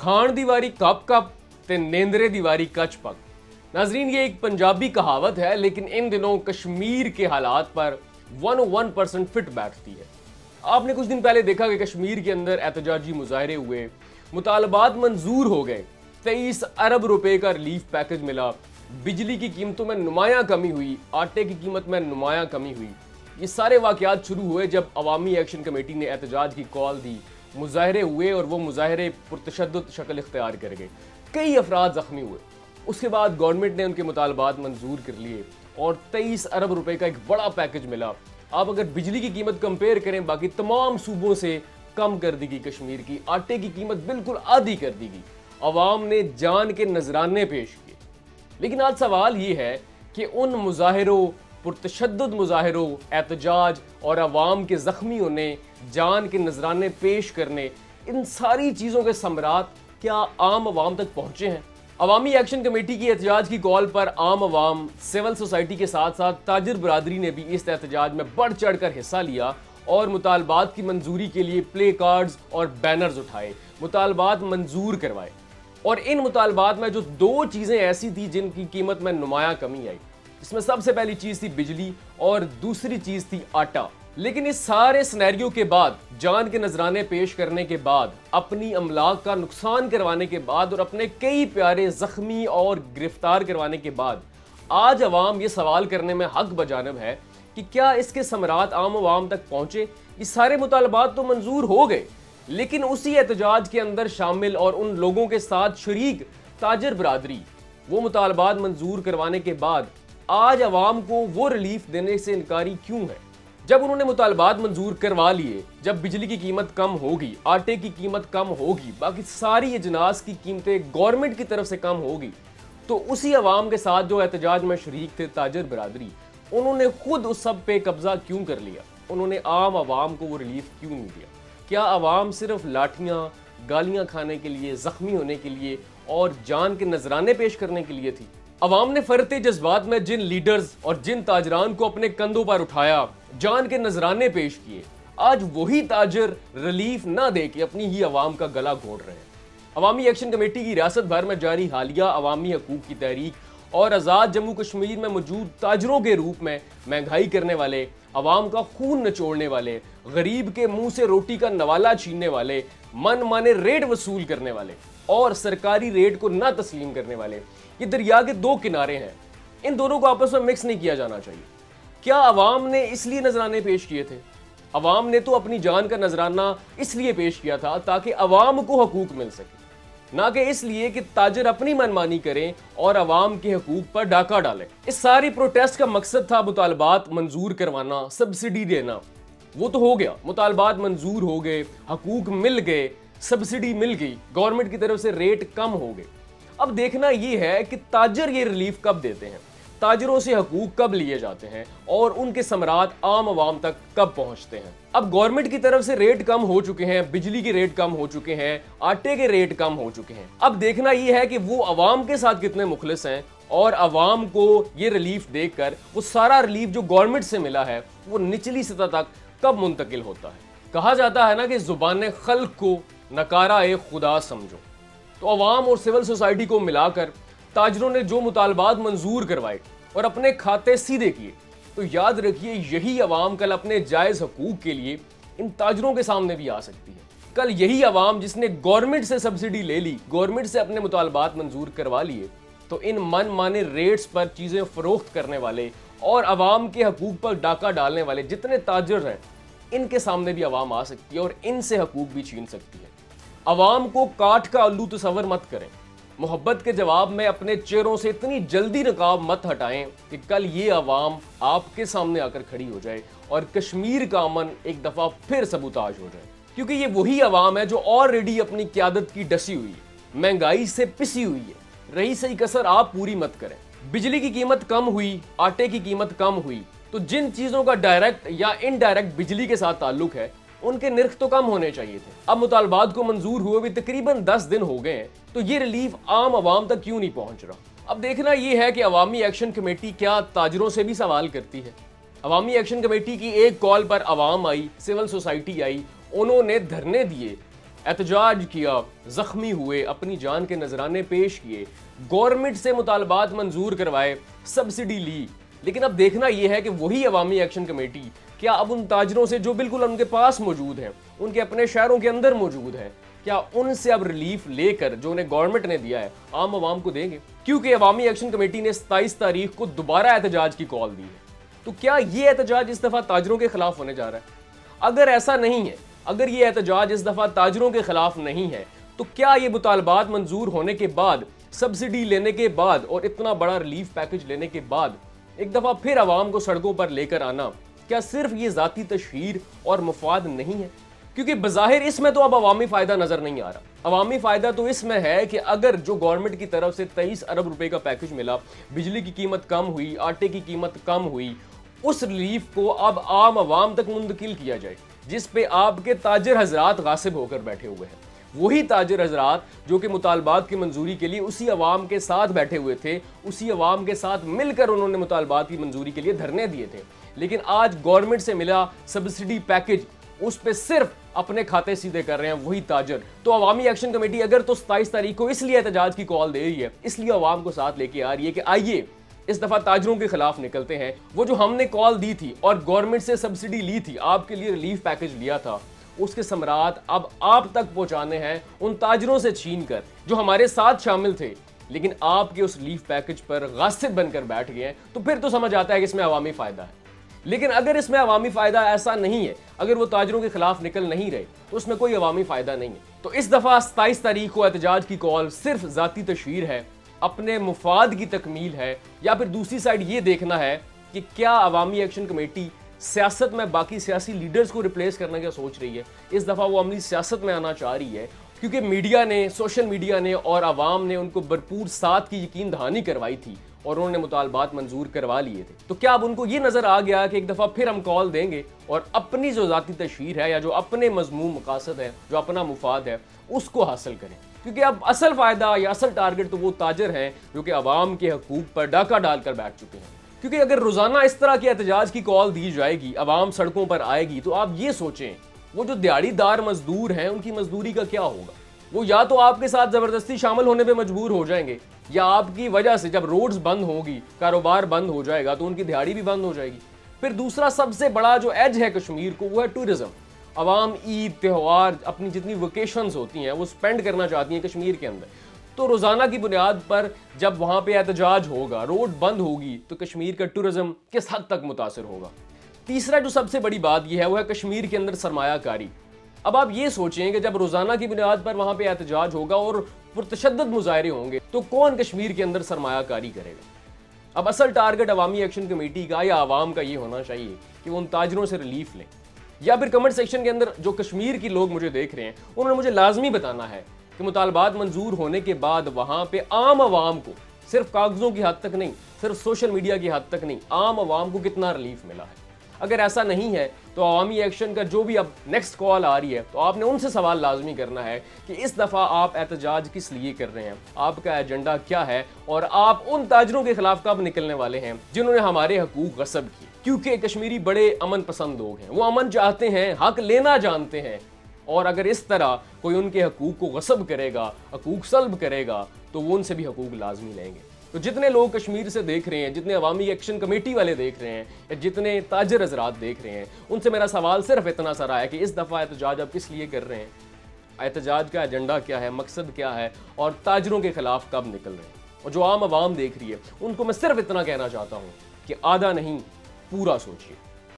खान दीवारी cup cup ते नेंदरे दीवारी कच पक। नाजरीन, ये एक पंजाबी कहावत है, लेकिन इन दिनों कश्मीर के हालात पर 101% फिट बैठती है। आपने कुछ दिन पहले देखा कि कश्मीर के अंदर एहतजाजी मुजाहरे हुए, मुतालबात मंजूर हो गए, 23 अरब रुपए का रिलीफ पैकेज मिला, बिजली की कीमतों में नुमायां कमी हुई, आटे की कीमत में नुमायां कमी हुई। ये सारे वाकयात शुरू हुए जब अवामी एक्शन कमेटी ने एहतजाज की कॉल दी, मुजाहरे हुए और वो मुजाहरे पुरतशद्दुद शक्ल इख्तियार कर गए, कई अफराद जख्मी हुए। उसके बाद गवर्नमेंट ने उनके मुतालबात मंजूर कर लिए और 23 अरब रुपए का एक बड़ा पैकेज मिला। आप अगर बिजली की कीमत कंपेयर करें बाकी तमाम सूबों से, कम कर दी गई कश्मीर की, आटे की कीमत बिल्कुल आधी कर दी गई, अवाम ने जान के नजराने पेश किए। लेकिन आज सवाल ये है कि उन मुजाहिरों, पुरतशद्दुद मुजाहिरों, एहतजाज और अवाम के जख्मी होने, जान के नजराने पेश करने, इन सारी चीज़ों के समरात क्या आम अवाम तक पहुँचे हैं? अवामी एक्शन कमेटी की एहतजाज की कॉल पर आम अवाम, सिविल सोसाइटी के साथ साथ ताजिर बरादरी ने भी इस एहतजाज में बढ़ चढ़ कर हिस्सा लिया और मुतालबात की मंजूरी के लिए प्ले कार्ड्स और बैनर्स उठाए, मुतालबात मंजूर करवाए। और इन मुतालबात में जो दो चीज़ें ऐसी थी जिनकी कीमत में नुमायां कमी आई, इसमें सबसे पहली चीज़ थी बिजली और दूसरी चीज़ थी आटा। लेकिन इस सारे सिनेरियो के बाद, जान के नजराने पेश करने के बाद, अपनी अमलाक का नुकसान करवाने के बाद और अपने कई प्यारे जख्मी और गिरफ्तार करवाने के बाद, आज अवाम ये सवाल करने में हक बजानब है कि क्या इसके समरात आम अवाम तक पहुंचे? ये सारे मुतालबात तो मंजूर हो गए, लेकिन उसी एहतजाज के अंदर शामिल और उन लोगों के साथ शरीक ताजिर बरादरी, वो मुतालबात मंजूर करवाने के बाद आज अवाम को वो रिलीफ देने से इनकारी क्यों है? जब उन्होंने मुतालबात मंजूर करवा लिए, जब बिजली की कीमत कम होगी, आटे की कीमत कम होगी, बाकी सारी अजनास की कीमतें गवर्नमेंट की तरफ से कम होगी, तो उसी अवाम के साथ जो एहतजाज में शरीक थे ताजिर बरादरी, उन्होंने खुद उस सब पे कब्जा क्यों कर लिया? उन्होंने आम अवाम को वो रिलीफ क्यों नहीं दिया? क्या अवाम सिर्फ लाठियाँ, गालियाँ खाने के लिए, जख्मी होने के लिए और जान के नजराने पेश करने के लिए थी? अवाम ने फरते जज्बात में जिन लीडर्स और जिन ताजरान को अपने कंधों पर उठाया, जान के नजराने पेश किए, आज वही ताजर रिलीफ ना दे के अपनी ही अवाम का गला घोट रहे हैं। अवामी एक्शन कमेटी की रियासत भर में जारी हालिया अवामी हकूक की तहरीक और आज़ाद जम्मू कश्मीर में मौजूद ताजरों के रूप में महंगाई करने वाले, अवाम का खून नचोड़ने वाले, गरीब के मुंह से रोटी का नवाला छीनने वाले, मन माने रेट वसूल करने वाले और सरकारी रेट को ना तस्लीम करने वाले, ये दरिया के दो किनारे हैं। इन दोनों को आपस में मिक्स नहीं किया जाना चाहिए। क्या अवाम ने इसलिए नजराने पेश किए थे? अवाम ने तो अपनी जान का नजराना इसलिए पेश किया था ताकि अवाम को हकूक मिल सके, ना कि इसलिए कि ताजिर अपनी मनमानी करें और अवाम के हकूक पर डाका डालें। इस सारी प्रोटेस्ट का मकसद था मुतालबात मंजूर करवाना, सब्सिडी देना। वो तो हो गया, मुतालबात मंजूर हो गए, हकूक मिल गए, सब्सिडी मिल गई, गवर्नमेंट की तरफ से रेट कम हो गए। अब देखना ये है कि ताजिर ये रिलीफ कब देते हैं, ताजिरों से हकूक कब लिए जाते हैं और उनके समरात आम आवाम तक कब पहुंचते हैं। अब गवर्नमेंट की तरफ से रेट कम हो चुके हैं, बिजली के रेट कम हो चुके हैं, आटे के रेट कम हो चुके हैं। अब देखना यह है कि वो अवाम के साथ कितने मुखलिस हैं और अवाम को ये रिलीफ देकर वो सारा रिलीफ जो गवर्नमेंट से मिला है वो निचली सतह तक कब मुंतकिल होता है। कहा जाता है ना कि जुबान खल्क को नकारा ए खुदा समझो। तो अवाम और सिविल सोसाइटी को मिलाकर ताजरों ने जो मुतालबात मंजूर करवाए और अपने खाते सीधे किए, तो याद रखिए यही अवाम कल अपने जायज़ हकूक के लिए इन ताजरों के सामने भी आ सकती है। कल यही अवाम जिसने गवर्नमेंट से सब्सिडी ले ली, गवर्नमेंट से अपने मुतालबात मंजूर करवा लिए, तो इन मन माने रेट्स पर चीज़ें फरोख्त करने वाले और अवाम के हकूक पर डाका डालने वाले जितने ताजर हैं, इनके सामने भी अवाम आ सकती है और इनसे हकूक भी छीन सकती है। अवाम को काठ का उल्लू तस्वर मत करें। मोहब्बत के जवाब में अपने चेहरों से इतनी जल्दी नकाब मत हटाएं कि कल ये अवाम आपके सामने आकर खड़ी हो जाए और कश्मीर का अमन एक दफ़ा फिर सबूताज हो जाए। क्योंकि ये वही अवाम है जो ऑलरेडी अपनी क़यादत की डसी हुई है, महंगाई से पिसी हुई है। रही सही कसर आप पूरी मत करें। बिजली की कीमत कम हुई, आटे की कीमत कम हुई, तो जिन चीज़ों का डायरेक्ट या इनडायरेक्ट बिजली के साथ ताल्लुक है उनके निर्ख तो कम होने चाहिए थे। अब मुतालबात को मंजूर हुए भी तकरीबन 10 दिन हो गए हैं, तो ये रिलीफ आम आवाम तक क्यों नहीं पहुंच रहा? अब देखना यह है कि अवामी एक्शन कमेटी क्या ताजरों से भी सवाल करती है। अवामी एक्शन कमेटी की एक कॉल पर अवाम आई, सिविल सोसाइटी आई, उन्होंने धरने दिए, एहतजाज किया, जख्मी हुए, अपनी जान के नजराने पेश किए, गवर्नमेंट से मुतालबात मंजूर करवाए, सब्सिडी ली। लेकिन अब देखना यह है कि वही अवामी एक्शन कमेटी क्या अब उन ताजरों से जो बिल्कुल उनके पास मौजूद हैं, उनके अपने शहरों के अंदर मौजूद है, क्या उनसे अब रिलीफ लेकर जो उन्हें गवर्नमेंट ने दिया है आम आवाम को देंगे? क्योंकि अवामी एक्शन कमेटी ने 27 तारीख को दोबारा एहतजाज की कॉल दी है। तो क्या ये एहतजाज इस दफा ताजरों के खिलाफ होने जा रहा है? अगर ऐसा नहीं है, अगर ये एहतजाज इस दफा ताजरों के खिलाफ नहीं है, तो क्या ये मुतालबात मंजूर होने के बाद, सब्सिडी लेने के बाद और इतना बड़ा रिलीफ पैकेज लेने के बाद एक दफा फिर आवाम को सड़कों पर लेकर आना, क्या सिर्फ ये जाती तशहीर और मुफाद नहीं है? क्योंकि बज़ाहिर इसमें तो अब अवामी फायदा नजर नहीं आ रहा। अवामी फायदा तो इसमें है कि अगर जो गवर्नमेंट की तरफ से 23 अरब रुपए का पैकेज मिला, बिजली की कीमत कम हुई, आटे की कीमत कम हुई, उस रिलीफ को अब आम आवाम तक मुंतकिल किया जाए, जिस पे आपके ताजिर हजरात गासिब होकर बैठे हुए हैं। वही ताजिर हजरात जो कि मुतालबात की मंजूरी के लिए उसी अवाम के साथ बैठे हुए थे, उसी अवाम के साथ मिलकर उन्होंने मुतालबात की मंजूरी के लिए धरने दिए थे। लेकिन आज गवर्नमेंट से मिला सब्सिडी पैकेज, उस पे सिर्फ अपने खाते सीधे कर रहे हैं वही ताजर। तो अवामी एक्शन कमेटी अगर तो 27 तारीख को इसलिए एहतजाज की कॉल दे रही है, इसलिए अवाम को साथ लेके आ रही है कि आइए इस दफा ताजरों के खिलाफ निकलते हैं। वो जो हमने कॉल दी थी और गवर्नमेंट से सब्सिडी ली थी, आपके लिए रिलीफ पैकेज लिया था, उसके समरात अब आप तक पहुंचाने हैं उन ताजरों से छीन कर जो हमारे साथ शामिल थे, लेकिन आपके उस रिलीफ पैकेज पर गासिब बनकर बैठ गए हैं। तो फिर तो समझ आता है कि इसमें अवामी फायदा है। लेकिन अगर इसमें अवामी फायदा ऐसा नहीं है, अगर वो ताजरों के खिलाफ निकल नहीं रहे, तो उसमें कोई अवामी फायदा नहीं है। तो इस दफा 27 तारीख को एहतजाज की कॉल सिर्फ जाती तशहीर है, अपने मुफाद की तकमील है, या फिर दूसरी साइड ये देखना है कि क्या अवामी एक्शन कमेटी सियासत में बाकी सियासी लीडर्स को रिप्लेस करने का सोच रही है। इस दफा वो अमली सियासत में आना चाह रही है, क्योंकि मीडिया ने, सोशल मीडिया ने और आवाम ने उनको भरपूर साथ की यकीन दहानी करवाई थी और उन्होंने मुतालबात मंजूर करवा लिए थे। तो क्या अब उनको ये नजर आ गया कि एक दफा फिर हम कॉल देंगे और अपनी जो जाती तशहीर है या जो अपने मजमूम मकासद है, जो अपना मुफाद है, उसको हासिल करें? क्योंकि अब असल फायदा या असल टारगेट तो वो ताजर हैं जो कि अवाम के हकूक पर डाका डालकर बैठ चुके हैं। क्योंकि अगर रोजाना इस तरह की एहतजाज की कॉल दी जाएगी, अवाम सड़कों पर आएगी, तो आप ये सोचें वो जो दिहाड़ीदार मजदूर हैं उनकी मजदूरी का क्या होगा? वो या तो आपके साथ जबरदस्ती शामिल होने पे मजबूर हो जाएंगे, या आपकी वजह से जब रोड्स बंद होगी, कारोबार बंद हो जाएगा, तो उनकी दिहाड़ी भी बंद हो जाएगी। फिर दूसरा सबसे बड़ा जो एज है कश्मीर को, वो है टूरिज्म। अवाम ईद, त्यौहार, अपनी जितनी वेकेशंस होती हैं वो स्पेंड करना चाहती हैं कश्मीर के अंदर। तो रोजाना की बुनियाद पर जब वहां पे एहतजाज होगा, रोड बंद होगी, तो कश्मीर का टूरिज्म किस हद तक मुतासिर होगा? तीसरा जो सबसे बड़ी बात यह है वो है कश्मीर के अंदर सरमायाकारी। अब आप ये सोचें कि जब रोजाना की बुनियाद पर वहां पे एहतजाज होगा और पुरतशद्दद मुजाहरे होंगे, तो कौन कश्मीर के अंदर सरमायाकारी करेगा? अब असल टारगेट अवामी एक्शन कमेटी का या आवाम का ये होना चाहिए कि वो उन ताजरों से रिलीफ लें। या फिर कमेंट सेक्शन के अंदर जो कश्मीर के लोग मुझे देख रहे हैं, उन्होंने मुझे लाजमी बताना है कि मुतालबात मंजूर होने के बाद वहां पे आम आवाम को, सिर्फ कागजों की हद तक नहीं, सिर्फ सोशल मीडिया की हद तक नहीं, आम आवाम को कितना रिलीफ मिला है। अगर ऐसा नहीं है तो अवामी एक्शन का जो भी अब नेक्स्ट कॉल आ रही है, तो आपने उनसे सवाल लाजमी करना है कि इस दफ़ा आप एहतजाज किस लिए कर रहे हैं, आपका एजेंडा क्या है, और आप उन ताजरों के खिलाफ कब निकलने वाले हैं जिन्होंने हमारे हकूक गसब किए। क्योंकि कश्मीरी बड़े अमन पसंद लोग हैं, वो अमन चाहते हैं, हक लेना जानते हैं, और अगर इस तरह कोई उनके हकूक को गसब करेगा, हकूक सल्ब करेगा, तो वो उनसे भी हकूक लाजमी लेंगे। तो जितने लोग कश्मीर से देख रहे हैं, जितने अवामी एक्शन कमेटी वाले देख रहे हैं, या जितने ताजर हजरात देख रहे हैं, उनसे मेरा सवाल सिर्फ इतना सारा है कि इस दफ़ा एहतजाज आप किस लिए कर रहे हैं, एहतजाज का एजेंडा क्या है, मकसद क्या है, और ताजरों के खिलाफ कब निकल रहे हैं। और जो आम आवाम देख रही है, उनको मैं सिर्फ इतना कहना चाहता हूँ कि आधा नहीं, पूरा सोचिए।